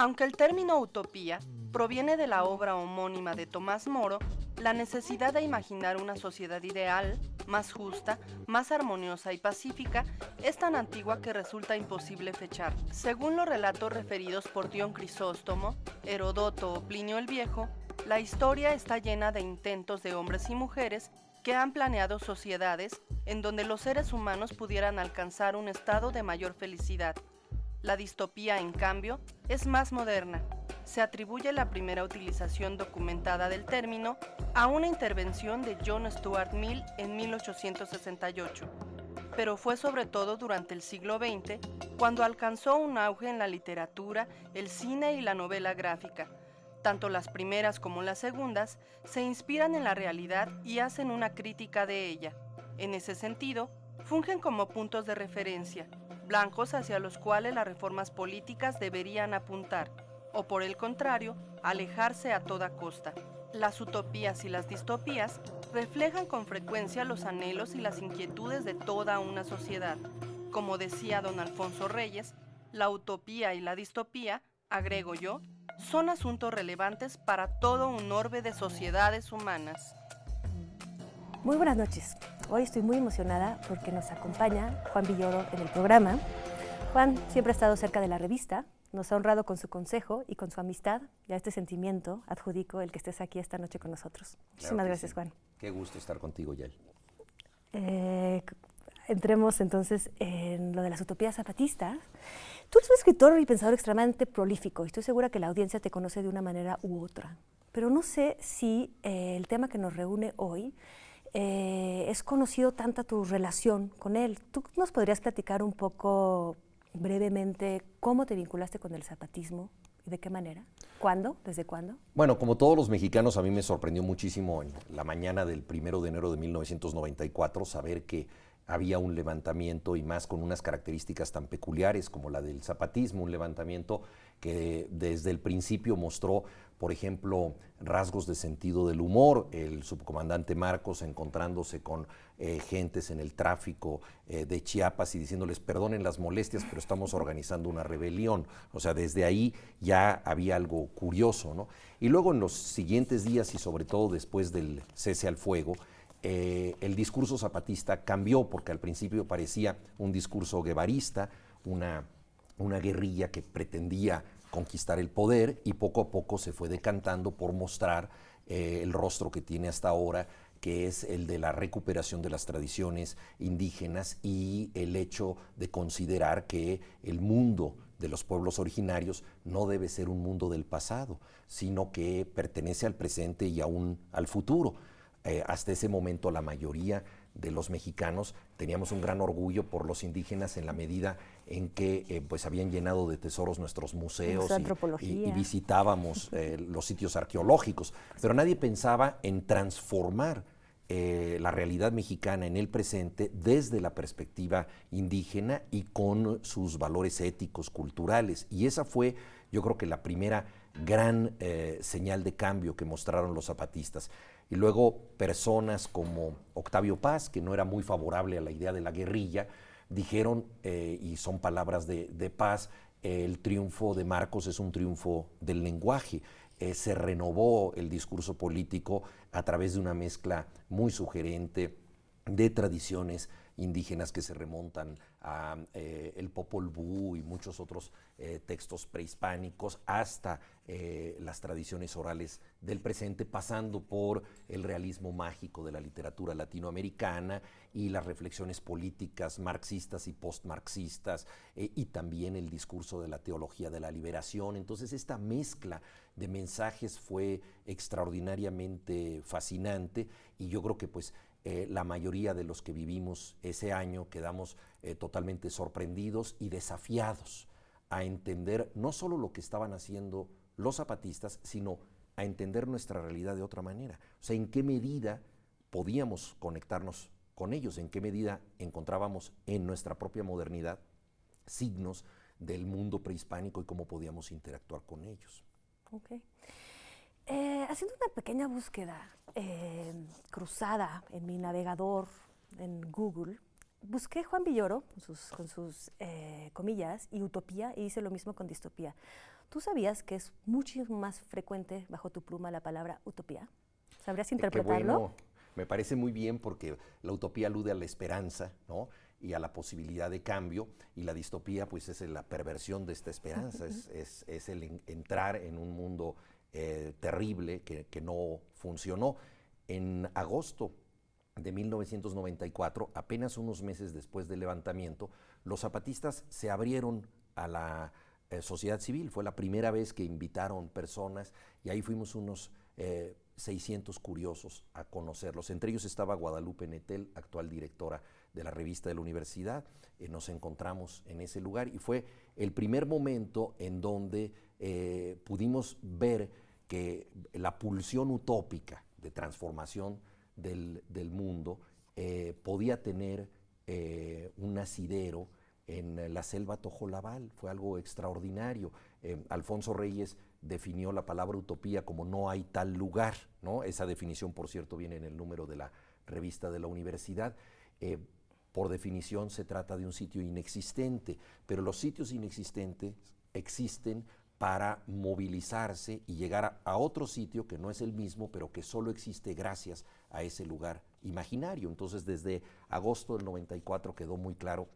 Aunque el término utopía proviene de la obra homónima de Tomás Moro, la necesidad de imaginar una sociedad ideal, más justa, más armoniosa y pacífica, es tan antigua que resulta imposible fechar. Según los relatos referidos por Dion Crisóstomo, Herodoto o Plinio el Viejo, la historia está llena de intentos de hombres y mujeres que han planeado sociedades en donde los seres humanos pudieran alcanzar un estado de mayor felicidad. La distopía, en cambio, es más moderna. Se atribuye la primera utilización documentada del término a una intervención de John Stuart Mill en 1868, pero fue sobre todo durante el siglo XX cuando alcanzó un auge en la literatura, el cine y la novela gráfica. Tanto las primeras como las segundas se inspiran en la realidad y hacen una crítica de ella. En ese sentido, fungen como puntos de referencia, blancos hacia los cuales las reformas políticas deberían apuntar, o por el contrario, alejarse a toda costa. Las utopías y las distopías reflejan con frecuencia los anhelos y las inquietudes de toda una sociedad. Como decía don Alfonso Reyes, la utopía y la distopía, agrego yo, son asuntos relevantes para todo un orbe de sociedades humanas. Muy buenas noches. Hoy estoy muy emocionada porque nos acompaña Juan Villoro en el programa. Juan siempre ha estado cerca de la revista, nos ha honrado con su consejo y con su amistad, y a este sentimiento adjudico el que estés aquí esta noche con nosotros. Muchísimas gracias, sí. Juan. Qué gusto estar contigo, Yael. Entremos entonces en lo de las utopías zapatistas. Tú eres un escritor y pensador extremadamente prolífico y estoy segura que la audiencia te conoce de una manera u otra, pero no sé si el tema que nos reúne hoy es conocido tanta tu relación con él. ¿Tú nos podrías platicar un poco brevemente cómo te vinculaste con el zapatismo y de qué manera? ¿Cuándo? ¿Desde cuándo? Bueno, como todos los mexicanos, a mí me sorprendió muchísimo en la mañana del 1 de enero de 1994 saber que había un levantamiento y más con unas características tan peculiares como la del zapatismo, un levantamiento que desde el principio mostró, por ejemplo, rasgos de sentido del humor, el subcomandante Marcos encontrándose con gentes en el tráfico de Chiapas y diciéndoles perdonen las molestias, pero estamos organizando una rebelión. O sea, desde ahí ya había algo curioso, ¿no? Y luego en los siguientes días y sobre todo después del cese al fuego, el discurso zapatista cambió porque al principio parecía un discurso guevarista, una guerrilla que pretendía conquistar el poder y poco a poco se fue decantando por mostrar el rostro que tiene hasta ahora, que es el de la recuperación de las tradiciones indígenas y el hecho de considerar que el mundo de los pueblos originarios no debe ser un mundo del pasado, sino que pertenece al presente y aún al futuro. Hasta ese momento la mayoría de los mexicanos teníamos un gran orgullo por los indígenas en la medida en que pues habían llenado de tesoros nuestros museos y visitábamos los sitios arqueológicos, pero nadie pensaba en transformar la realidad mexicana en el presente desde la perspectiva indígena y con sus valores éticos, culturales, y esa fue, yo creo que la primera gran señal de cambio que mostraron los zapatistas. Y luego personas como Octavio Paz, que no era muy favorable a la idea de la guerrilla, dijeron, y son palabras de Paz, el triunfo de Marcos es un triunfo del lenguaje. Se renovó el discurso político a través de una mezcla muy sugerente de tradiciones indígenas que se remontan a el Popol Vuh y muchos otros textos prehispánicos hasta las tradiciones orales del presente, pasando por el realismo mágico de la literatura latinoamericana y las reflexiones políticas marxistas y postmarxistas y también el discurso de la teología de la liberación. Entonces esta mezcla de mensajes fue extraordinariamente fascinante y yo creo que pues la mayoría de los que vivimos ese año quedamos totalmente sorprendidos y desafiados a entender no solo lo que estaban haciendo los zapatistas, sino a entender nuestra realidad de otra manera. O sea, en qué medida podíamos conectarnos con ellos, en qué medida encontrábamos en nuestra propia modernidad signos del mundo prehispánico y cómo podíamos interactuar con ellos. Okay. Haciendo una pequeña búsqueda cruzada en mi navegador en Google, busqué Juan Villoro con sus comillas y utopía y hice lo mismo con distopía. ¿Tú sabías que es mucho más frecuente bajo tu pluma la palabra utopía? ¿Sabrías interpretarlo? Qué bueno, me parece muy bien porque la utopía alude a la esperanza, ¿no? Y a la posibilidad de cambio, y la distopía pues es la perversión de esta esperanza, es el entrar en un mundo terrible que no funcionó. En agosto de 1994, apenas unos meses después del levantamiento, los zapatistas se abrieron a la sociedad civil. Fue la primera vez que invitaron personas y ahí fuimos unos 600 curiosos a conocerlos. Entre ellos estaba Guadalupe Nettel, actual directora de la revista de la universidad. Nos encontramos en ese lugar y fue el primer momento en donde pudimos ver que la pulsión utópica de transformación del mundo podía tener un asidero en la selva Tojolabal. Fue algo extraordinario. Alfonso Reyes definió la palabra utopía como no hay tal lugar, ¿no? Esa definición, por cierto, viene en el número de la revista de la universidad. Por definición se trata de un sitio inexistente, pero los sitios inexistentes existen para movilizarse y llegar a otro sitio que no es el mismo, pero que solo existe gracias a ese lugar imaginario. Entonces, desde agosto del 94 quedó muy claro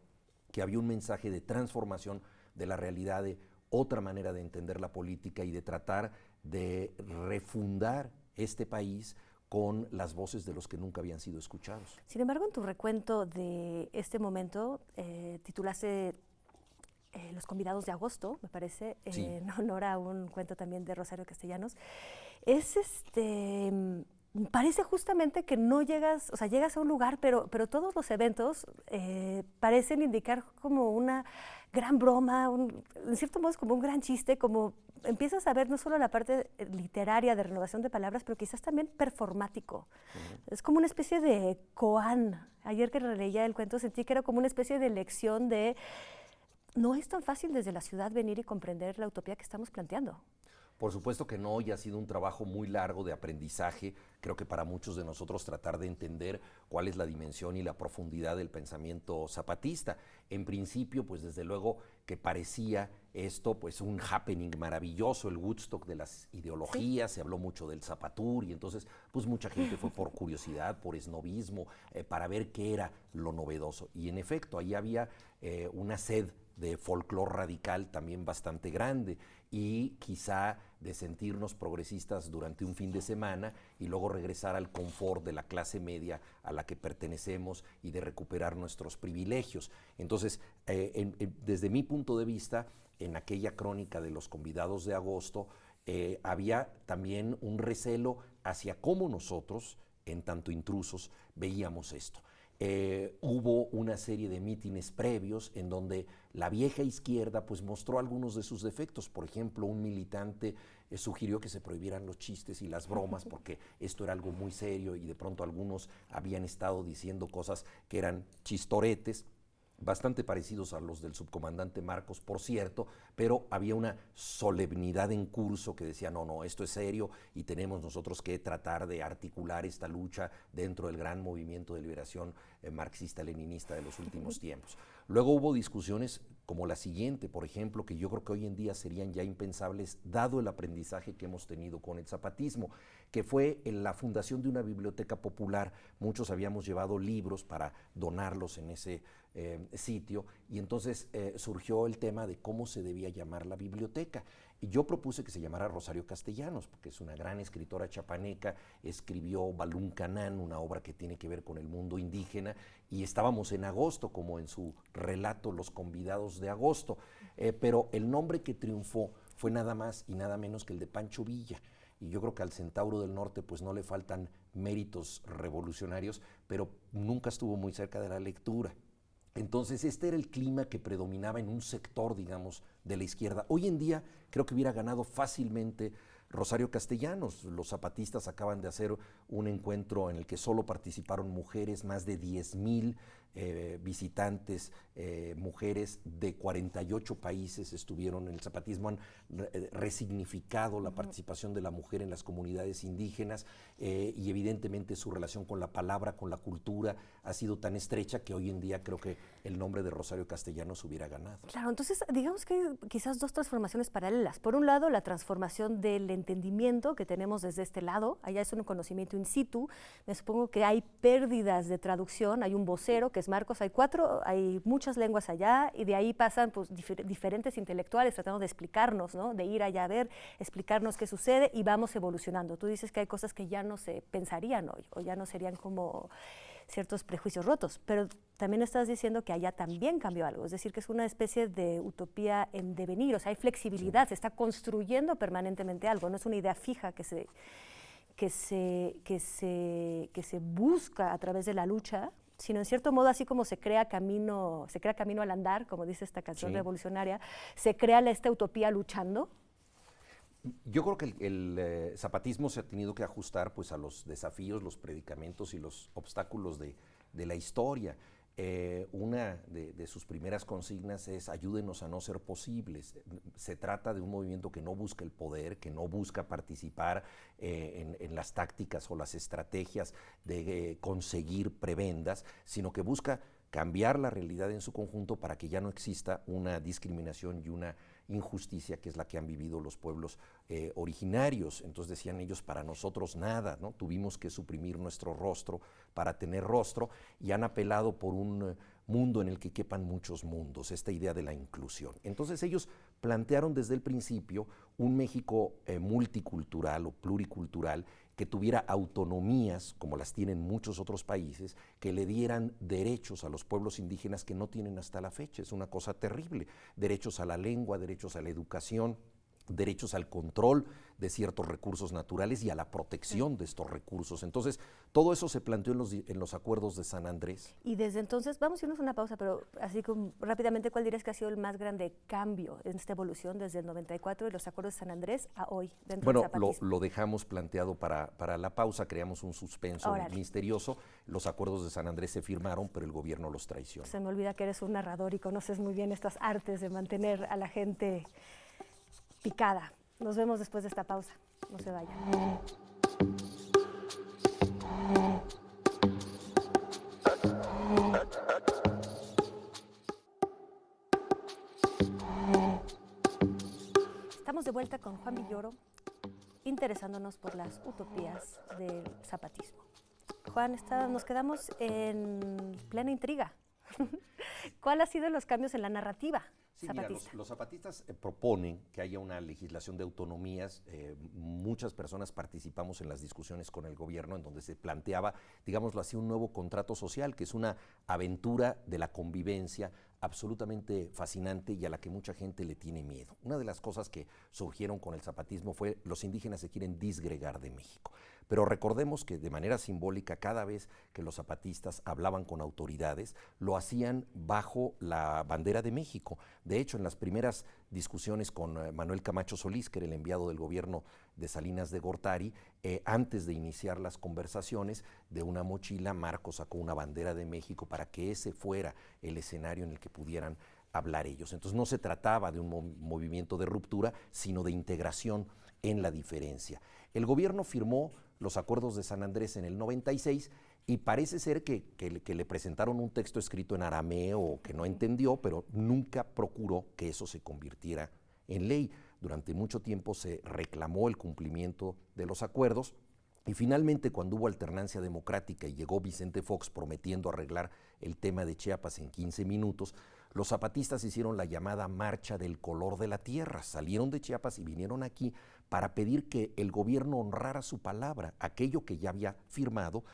que había un mensaje de transformación de la realidad, de otra manera de entender la política y de tratar de refundar este país con las voces de los que nunca habían sido escuchados. Sin embargo, en tu recuento de este momento, titulaste Los convidados de agosto, me parece, Sí. en honor a un cuento también de Rosario Castellanos. Parece justamente que no llegas, o sea, llegas a un lugar, pero todos los eventos parecen indicar como una gran broma, en cierto modo es como un gran chiste, como empiezas a ver no solo la parte literaria de renovación de palabras, pero quizás también performático. Es como una especie de koan. Ayer que releía el cuento sentí que era como una especie de lección de no es tan fácil desde la ciudad venir y comprender la utopía que estamos planteando. Por supuesto que no, y ha sido un trabajo muy largo de aprendizaje, creo que para muchos de nosotros tratar de entender cuál es la dimensión y la profundidad del pensamiento zapatista. En principio, pues desde luego que parecía esto pues un happening maravilloso, el Woodstock de las ideologías, se habló mucho del Zapatur y entonces pues mucha gente fue por curiosidad, por esnobismo, para ver qué era lo novedoso. Y en efecto, ahí había una sed de folclore radical también bastante grande y quizá de sentirnos progresistas durante un fin de semana y luego regresar al confort de la clase media a la que pertenecemos y de recuperar nuestros privilegios. Entonces, desde mi punto de vista, en aquella crónica de los convidados de agosto, había también un recelo hacia cómo nosotros, en tanto intrusos, veíamos esto. Hubo una serie de mítines previos en donde la vieja izquierda pues mostró algunos de sus defectos. Por ejemplo, un militante sugirió que se prohibieran los chistes y las bromas porque esto era algo muy serio y de pronto algunos habían estado diciendo cosas que eran chistoretes, bastante parecidos a los del subcomandante Marcos, por cierto, pero había una solemnidad en curso que decía, no, esto es serio y tenemos nosotros que tratar de articular esta lucha dentro del gran movimiento de liberación marxista-leninista de los últimos tiempos. Luego hubo discusiones como la siguiente, por ejemplo, que yo creo que hoy en día serían ya impensables, dado el aprendizaje que hemos tenido con el zapatismo, que fue en la fundación de una biblioteca popular. Muchos habíamos llevado libros para donarlos en ese sitio y entonces surgió el tema de cómo se debía llamar la biblioteca. Y yo propuse que se llamara Rosario Castellanos, porque es una gran escritora chapaneca, escribió Balún Canán, una obra que tiene que ver con el mundo indígena, y estábamos en agosto, como en su relato Los convidados de agosto, pero el nombre que triunfó fue nada más y nada menos que el de Pancho Villa. Y yo creo que al Centauro del Norte pues no le faltan méritos revolucionarios, pero nunca estuvo muy cerca de la lectura. Entonces este era el clima que predominaba en un sector, digamos, de la izquierda. Hoy en día creo que hubiera ganado fácilmente Rosario Castellanos. Los zapatistas acaban de hacer un encuentro en el que solo participaron mujeres, más de 10,000 visitantes, mujeres de 48 países estuvieron en el zapatismo, han resignificado la participación de la mujer en las comunidades indígenas y evidentemente su relación con la palabra, con la cultura, ha sido tan estrecha que hoy en día creo que el nombre de Rosario Castellanos hubiera ganado. Claro, entonces digamos que hay quizás dos transformaciones paralelas. Por un lado, la transformación del entendimiento que tenemos desde este lado, allá es un conocimiento in situ, me supongo que hay pérdidas de traducción, hay un vocero que es Marcos, hay muchas lenguas allá y de ahí pasan pues, diferentes intelectuales tratando de explicarnos, ¿no? De ir allá a ver, explicarnos qué sucede y vamos evolucionando. Tú dices que hay cosas que ya no se pensarían hoy o ya no serían como ciertos prejuicios rotos, pero también estás diciendo que allá también cambió algo, es decir, que es una especie de utopía en devenir, o sea, hay flexibilidad, sí. Se está construyendo permanentemente algo, no es una idea fija que se busca a través de la lucha, sino en cierto modo, así como se crea camino al andar, como dice esta canción revolucionaria, se crea esta utopía luchando. Yo creo que el zapatismo se ha tenido que ajustar pues, a los desafíos, los predicamentos y los obstáculos de la historia. Una de sus primeras consignas es ayúdenos a no ser posibles. Se trata de un movimiento que no busca el poder, que no busca participar en las tácticas o las estrategias de conseguir prebendas, sino que busca cambiar la realidad en su conjunto para que ya no exista una discriminación y una injusticia que es la que han vivido los pueblos originarios. Entonces decían ellos, para nosotros nada, ¿no? Tuvimos que suprimir nuestro rostro para tener rostro y han apelado por un mundo en el que quepan muchos mundos, esta idea de la inclusión. Entonces ellos plantearon desde el principio un México multicultural o pluricultural que tuviera autonomías, como las tienen muchos otros países, que le dieran derechos a los pueblos indígenas que no tienen hasta la fecha. Es una cosa terrible. Derechos a la lengua, derechos a la educación, derechos al control de ciertos recursos naturales y a la protección de estos recursos. Entonces, todo eso se planteó en los acuerdos de San Andrés. Y desde entonces, vamos a irnos a una pausa, pero así como rápidamente, ¿cuál dirías que ha sido el más grande cambio en esta evolución desde el 94 y los acuerdos de San Andrés a hoy dentro del zapatismo? Lo dejamos planteado para la pausa, creamos un suspenso misterioso. Los acuerdos de San Andrés se firmaron, pero el gobierno los traicionó. Se me olvida que eres un narrador y conoces muy bien estas artes de mantener a la gente picada. Nos vemos después de esta pausa. No se vayan. Estamos de vuelta con Juan Villoro, interesándonos por las utopías del zapatismo. Juan, nos quedamos en plena intriga. ¿Cuál ha sido los cambios en la narrativa? Sí, mira, los zapatistas proponen que haya una legislación de autonomías. Muchas personas participamos en las discusiones con el gobierno en donde se planteaba, digámoslo así, un nuevo contrato social, que es una aventura de la convivencia absolutamente fascinante y a la que mucha gente le tiene miedo. Una de las cosas que surgieron con el zapatismo fue los indígenas se quieren disgregar de México. Pero recordemos que de manera simbólica, cada vez que los zapatistas hablaban con autoridades, lo hacían bajo la bandera de México. De hecho, en las primeras discusiones con Manuel Camacho Solís, que era el enviado del gobierno de Salinas de Gortari, antes de iniciar las conversaciones, de una mochila Marcos sacó una bandera de México para que ese fuera el escenario en el que pudieran hablar ellos. Entonces no se trataba de un movimiento de ruptura, sino de integración en la diferencia. El gobierno firmó los acuerdos de San Andrés en el 96 y parece ser que le presentaron un texto escrito en arameo que no entendió, pero nunca procuró que eso se convirtiera en ley. Durante mucho tiempo se reclamó el cumplimiento de los acuerdos y finalmente cuando hubo alternancia democrática y llegó Vicente Fox prometiendo arreglar el tema de Chiapas en 15 minutos, los zapatistas hicieron la llamada Marcha del Color de la Tierra. Salieron de Chiapas y vinieron aquí para pedir que el gobierno honrara su palabra, aquello que ya había firmado,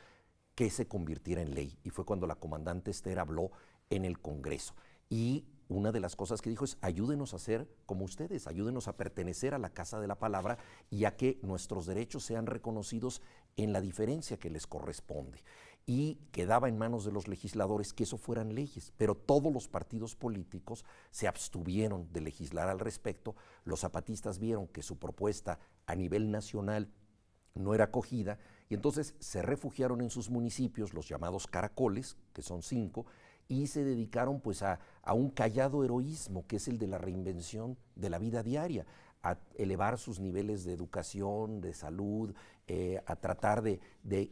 que se convirtiera en ley. Y fue cuando la comandante Esther habló en el Congreso. Y una de las cosas que dijo es, ayúdenos a ser como ustedes, ayúdenos a pertenecer a la Casa de la Palabra y a que nuestros derechos sean reconocidos en la diferencia que les corresponde. y quedaba en manos de los legisladores que eso fueran leyes, pero todos los partidos políticos se abstuvieron de legislar al respecto. Los zapatistas vieron que su propuesta a nivel nacional no era acogida y entonces se refugiaron en sus municipios, los llamados caracoles, que son 5, y se dedicaron pues a un callado heroísmo, que es el de la reinvención de la vida diaria, a elevar sus niveles de educación, de salud, a tratar de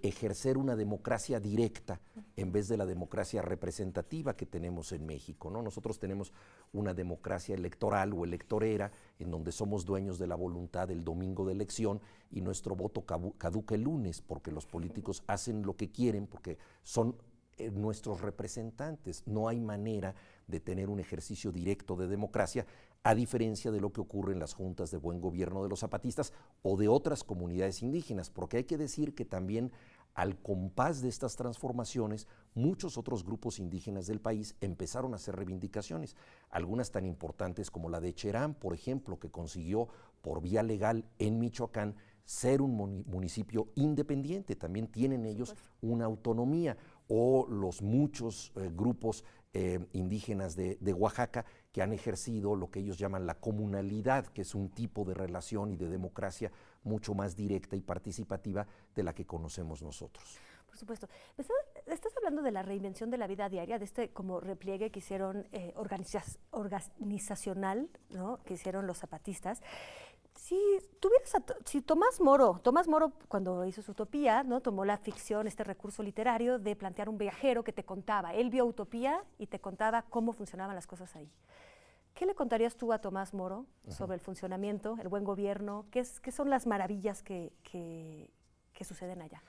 ejercer una democracia directa en vez de la democracia representativa que tenemos en México, ¿no? Nosotros tenemos una democracia electoral o electorera en donde somos dueños de la voluntad el domingo de elección y nuestro voto caduca el lunes porque los políticos hacen lo que quieren porque son nuestros representantes. No hay manera de tener un ejercicio directo de democracia, a diferencia de lo que ocurre en las juntas de buen gobierno de los zapatistas o de otras comunidades indígenas, porque hay que decir que también al compás de estas transformaciones, muchos otros grupos indígenas del país empezaron a hacer reivindicaciones, algunas tan importantes como la de Cherán, por ejemplo, que consiguió por vía legal en Michoacán ser un municipio independiente, también tienen ellos una autonomía, o los muchos grupos indígenas de Oaxaca que han ejercido lo que ellos llaman la comunalidad, que es un tipo de relación y de democracia mucho más directa y participativa de la que conocemos nosotros. Por supuesto. Estás hablando de la reinvención de la vida diaria, de este como repliegue que hicieron organizacional, ¿no? Que hicieron los zapatistas. Si Tomás Moro cuando hizo su Utopía, ¿no? Tomó la ficción, este recurso literario de plantear un viajero que te contaba, él vio Utopía y te contaba cómo funcionaban las cosas ahí. ¿Qué le contarías tú a Tomás Moro sobre el funcionamiento, el buen gobierno? ¿Qué son las maravillas que suceden allá?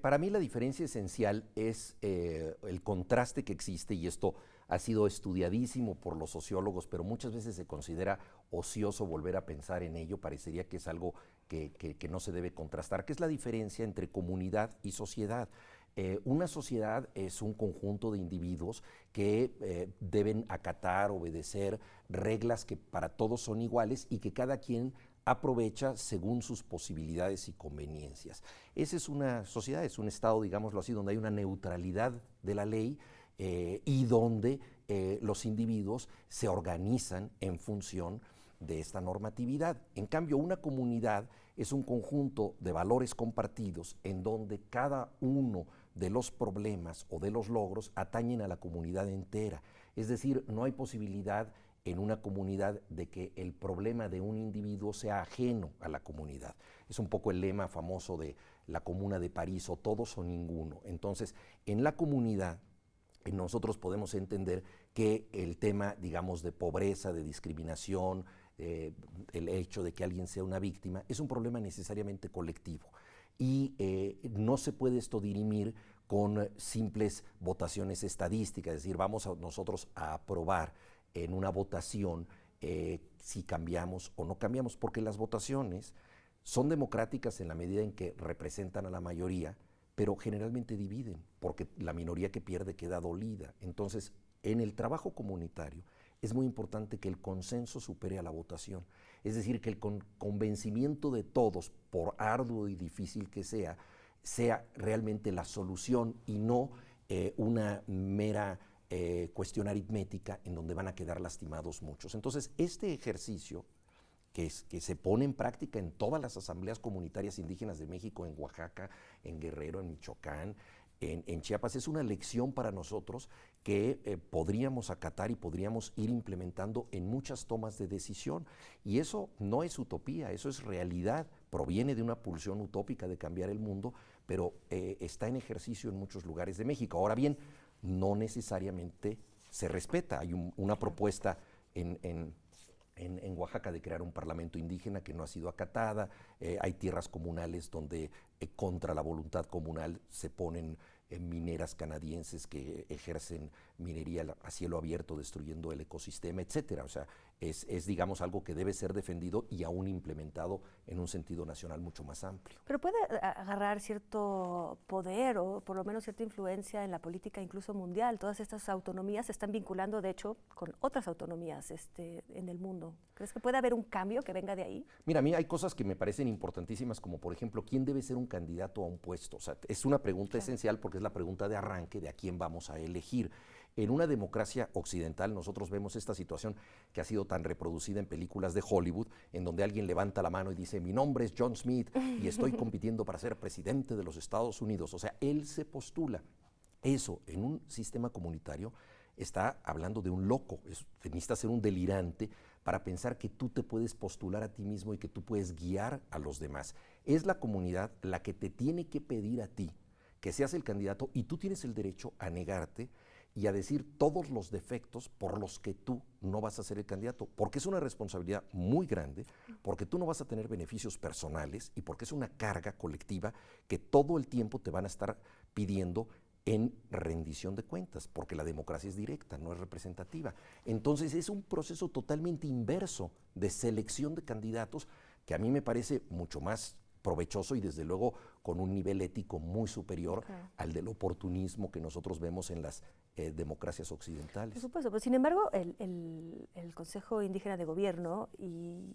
Para mí la diferencia esencial es el contraste que existe, y esto ha sido estudiadísimo por los sociólogos, pero muchas veces se considera ocioso volver a pensar en ello, parecería que es algo que no se debe contrastar, que es la diferencia entre comunidad y sociedad. Una sociedad es un conjunto de individuos que deben acatar, obedecer reglas que para todos son iguales y que cada quien aprovecha según sus posibilidades y conveniencias. Esa es una sociedad, es un estado, digámoslo así, donde hay una neutralidad de la ley y donde los individuos se organizan en función de esta normatividad. En cambio, una comunidad es un conjunto de valores compartidos en donde cada uno de los problemas o de los logros atañen a la comunidad entera. Es decir, no hay posibilidad en una comunidad de que el problema de un individuo sea ajeno a la comunidad. Es un poco el lema famoso de la Comuna de París, o todos o ninguno. Entonces, en la comunidad nosotros podemos entender que el tema, digamos, de pobreza, de discriminación, el hecho de que alguien sea una víctima, es un problema necesariamente colectivo. Y no se puede esto dirimir con simples votaciones estadísticas, es decir, vamos nosotros a aprobar en una votación si cambiamos o no cambiamos, porque las votaciones son democráticas en la medida en que representan a la mayoría, pero generalmente dividen, porque la minoría que pierde queda dolida. Entonces, en el trabajo comunitario es muy importante que el consenso supere a la votación, es decir, que el convencimiento de todos, por arduo y difícil que sea realmente la solución y no una mera cuestión aritmética en donde van a quedar lastimados muchos. Entonces, este ejercicio que se pone en práctica en todas las asambleas comunitarias indígenas de México, en Oaxaca, en Guerrero, en Michoacán, en Chiapas, es una lección para nosotros que podríamos acatar y podríamos ir implementando en muchas tomas de decisión. Y eso no es utopía, eso es realidad, proviene de una pulsión utópica de cambiar el mundo, pero está en ejercicio en muchos lugares de México. Ahora bien, no necesariamente se respeta. Hay una propuesta en Oaxaca de crear un parlamento indígena que no ha sido acatada, hay tierras comunales donde contra la voluntad comunal se ponen mineras canadienses que ejercen minería a cielo abierto destruyendo el ecosistema, etcétera. O sea, es, digamos, algo que debe ser defendido y aún implementado en un sentido nacional mucho más amplio. Pero puede agarrar cierto poder o por lo menos cierta influencia en la política incluso mundial. Todas estas autonomías se están vinculando, de hecho, con otras autonomías en el mundo. ¿Crees que puede haber un cambio que venga de ahí? Mira, a mí hay cosas que me parecen importantísimas, como por ejemplo, ¿quién debe ser un candidato a un puesto? O sea, es una pregunta esencial porque es la pregunta de arranque de a quién vamos a elegir. En una democracia occidental nosotros vemos esta situación que ha sido tan reproducida en películas de Hollywood, en donde alguien levanta la mano y dice, mi nombre es John Smith y estoy compitiendo para ser presidente de los Estados Unidos. O sea, él se postula. Eso, en un sistema comunitario, está hablando de un loco. Necesitas ser un delirante para pensar que tú te puedes postular a ti mismo y que tú puedes guiar a los demás. Es la comunidad la que te tiene que pedir a ti que seas el candidato y tú tienes el derecho a negarte y a decir todos los defectos por los que tú no vas a ser el candidato, porque es una responsabilidad muy grande, porque tú no vas a tener beneficios personales y porque es una carga colectiva que todo el tiempo te van a estar pidiendo en rendición de cuentas, porque la democracia es directa, no es representativa. Entonces es un proceso totalmente inverso de selección de candidatos que a mí me parece mucho más provechoso y desde luego con un nivel ético muy superior al del oportunismo que nosotros vemos en las democracias occidentales. Por supuesto, pero sin embargo el Consejo Indígena de Gobierno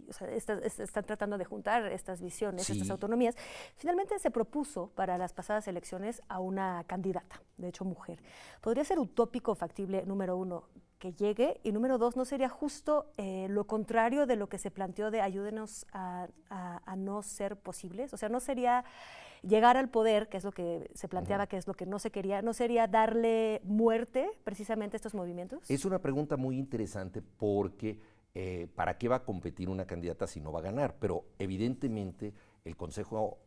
o sea, están tratando de juntar estas visiones, Sí. estas autonomías. Finalmente se propuso para las pasadas elecciones a una candidata, de hecho mujer. ¿Podría ser utópico o factible, número uno, que llegue? Y número dos, ¿no sería justo lo contrario de lo que se planteó de ayúdenos a no ser posibles? O sea, ¿no sería llegar al poder, que es lo que se planteaba, que es lo que no se quería, no sería darle muerte precisamente a estos movimientos? Es una pregunta muy interesante porque ¿para qué va a competir una candidata si no va a ganar? Pero evidentemente el Consejo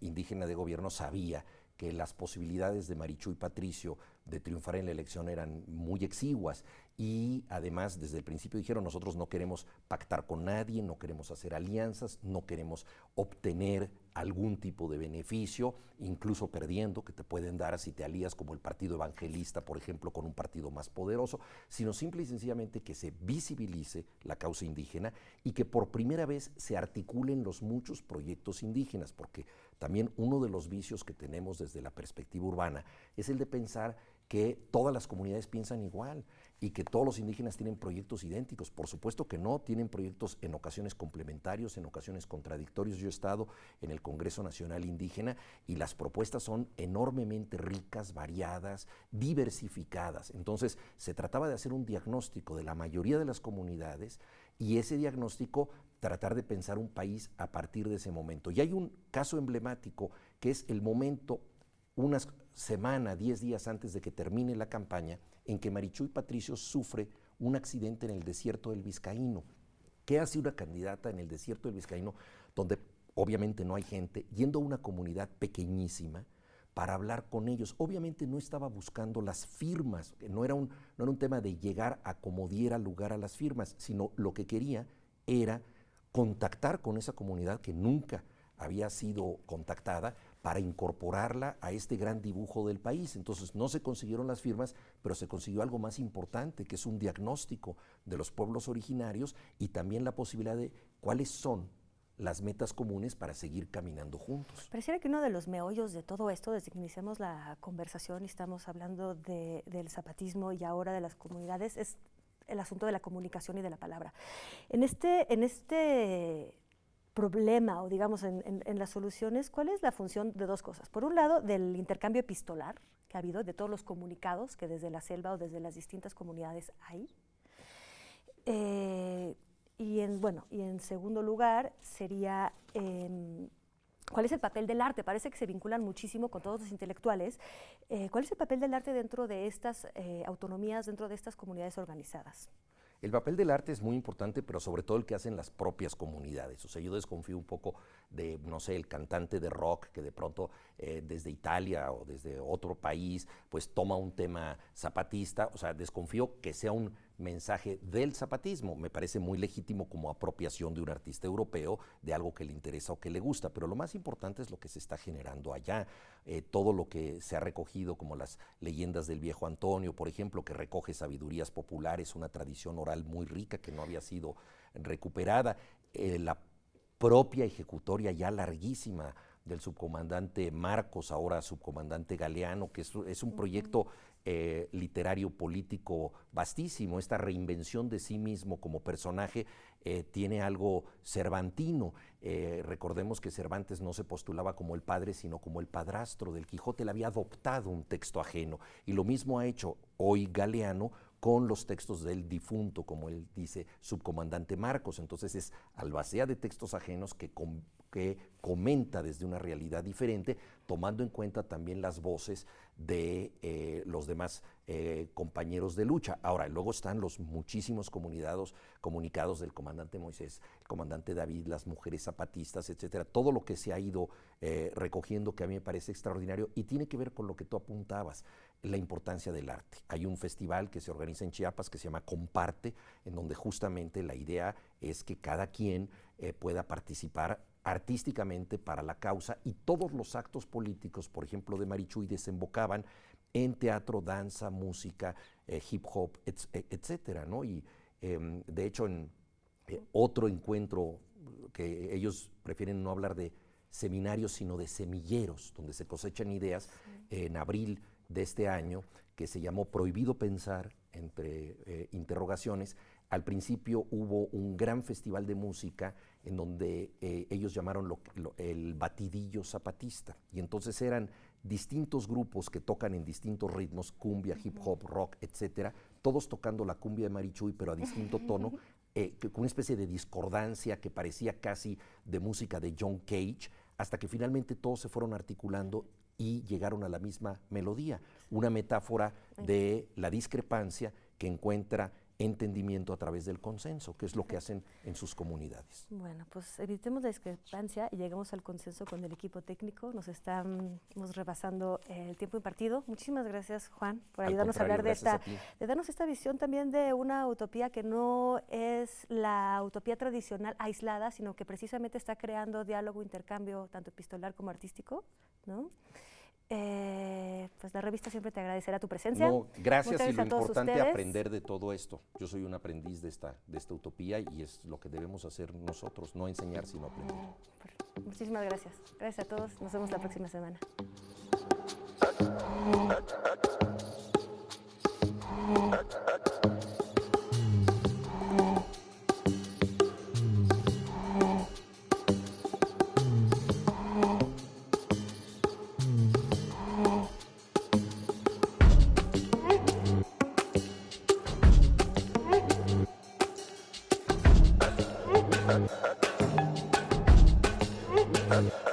Indígena de Gobierno sabía que las posibilidades de Marichuy Patricio de triunfar en la elección eran muy exiguas y además desde el principio dijeron nosotros no queremos pactar con nadie, no queremos hacer alianzas, no queremos obtener algún tipo de beneficio, incluso perdiendo, que te pueden dar si te alías como el Partido Evangelista, por ejemplo, con un partido más poderoso, sino simple y sencillamente que se visibilice la causa indígena y que por primera vez se articulen los muchos proyectos indígenas, porque también uno de los vicios que tenemos desde la perspectiva urbana es el de pensar que todas las comunidades piensan igual y que todos los indígenas tienen proyectos idénticos. Por supuesto que no, tienen proyectos en ocasiones complementarios, en ocasiones contradictorios. Yo he estado en el Congreso Nacional Indígena y las propuestas son enormemente ricas, variadas, diversificadas. Entonces, se trataba de hacer un diagnóstico de la mayoría de las comunidades y ese diagnóstico tratar de pensar un país a partir de ese momento. Y hay un caso emblemático que es el momento, una semana, 10 días antes de que termine la campaña, en que Marichuy Patricio sufre un accidente en el desierto del Vizcaíno. ¿Qué hace una candidata en el desierto del Vizcaíno, donde obviamente no hay gente, yendo a una comunidad pequeñísima para hablar con ellos? Obviamente no estaba buscando las firmas, no era un tema de llegar a como diera lugar a las firmas, sino lo que quería era contactar con esa comunidad que nunca había sido contactada para incorporarla a este gran dibujo del país. Entonces no se consiguieron las firmas, pero se consiguió algo más importante, que es un diagnóstico de los pueblos originarios y también la posibilidad de cuáles son las metas comunes para seguir caminando juntos. Pareciera que uno de los meollos de todo esto, desde que iniciamos la conversación y estamos hablando del zapatismo y ahora de las comunidades, es el asunto de la comunicación y de la palabra. En este problema o digamos en las soluciones, ¿cuál es la función de dos cosas? Por un lado, del intercambio epistolar que ha habido, de todos los comunicados que desde la selva o desde las distintas comunidades hay. Y en segundo lugar sería ¿cuál es el papel del arte? Parece que se vinculan muchísimo con todos los intelectuales. ¿Cuál es el papel del arte dentro de estas autonomías, dentro de estas comunidades organizadas? El papel del arte es muy importante, pero sobre todo el que hacen las propias comunidades. O sea, yo desconfío un poco no sé, el cantante de rock que de pronto desde Italia o desde otro país, pues toma un tema zapatista. O sea, desconfío que sea un mensaje del zapatismo. Me parece muy legítimo como apropiación de un artista europeo de algo que le interesa o que le gusta, pero lo más importante es lo que se está generando allá. Todo lo que se ha recogido, como las leyendas del viejo Antonio, por ejemplo, que recoge sabidurías populares, una tradición oral muy rica que no había sido recuperada. La propia ejecutoria ya larguísima del subcomandante Marcos, ahora subcomandante Galeano, que es un proyecto literario político vastísimo. Esta reinvención de sí mismo como personaje tiene algo cervantino. Recordemos que Cervantes no se postulaba como el padre, sino como el padrastro del Quijote. Le había adoptado un texto ajeno, y lo mismo ha hecho hoy Galeano con los textos del difunto, como él dice, subcomandante Marcos. Entonces es albacea de textos ajenos que comenta desde una realidad diferente, tomando en cuenta también las voces de los demás compañeros de lucha. Ahora, luego están los muchísimos comunicados del comandante Moisés, el comandante David, las mujeres zapatistas, etcétera. Todo lo que se ha ido recogiendo, que a mí me parece extraordinario, y tiene que ver con lo que tú apuntabas, la importancia del arte. Hay un festival que se organiza en Chiapas que se llama Comparte, en donde justamente la idea es que cada quien pueda participar artísticamente para la causa, y todos los actos políticos, por ejemplo, de Marichuy, desembocaban en teatro, danza, música, hip hop, etcétera, ¿no? Y de hecho, en otro encuentro que ellos prefieren no hablar de seminarios, sino de semilleros, donde se cosechan ideas, en abril de este año, que se llamó Prohibido Pensar, entre interrogaciones. Al principio hubo un gran festival de música en donde ellos llamaron el batidillo zapatista, y entonces eran distintos grupos que tocan en distintos ritmos, cumbia, hip hop, rock, etcétera, todos tocando la cumbia de Marichuy, pero a distinto tono, con una especie de discordancia que parecía casi de música de John Cage, hasta que finalmente todos se fueron articulando y llegaron a la misma melodía, una metáfora de la discrepancia que encuentra entendimiento a través del consenso, que es lo que hacen en sus comunidades. Bueno, pues evitemos la discrepancia y lleguemos al consenso con el equipo técnico. Nos estamos rebasando el tiempo impartido. Muchísimas gracias, Juan, por ayudarnos a hablar de darnos esta visión también de una utopía que no es la utopía tradicional aislada, sino que precisamente está creando diálogo, intercambio, tanto epistolar como artístico, ¿no? Pues la revista siempre te agradecerá tu presencia. No, gracias, y lo importante es ustedes. Aprender de todo esto. Yo soy un aprendiz de esta utopía, y es lo que debemos hacer nosotros, no enseñar sino aprender. Muchísimas gracias. Gracias a todos. Nos vemos la próxima semana. Thank you.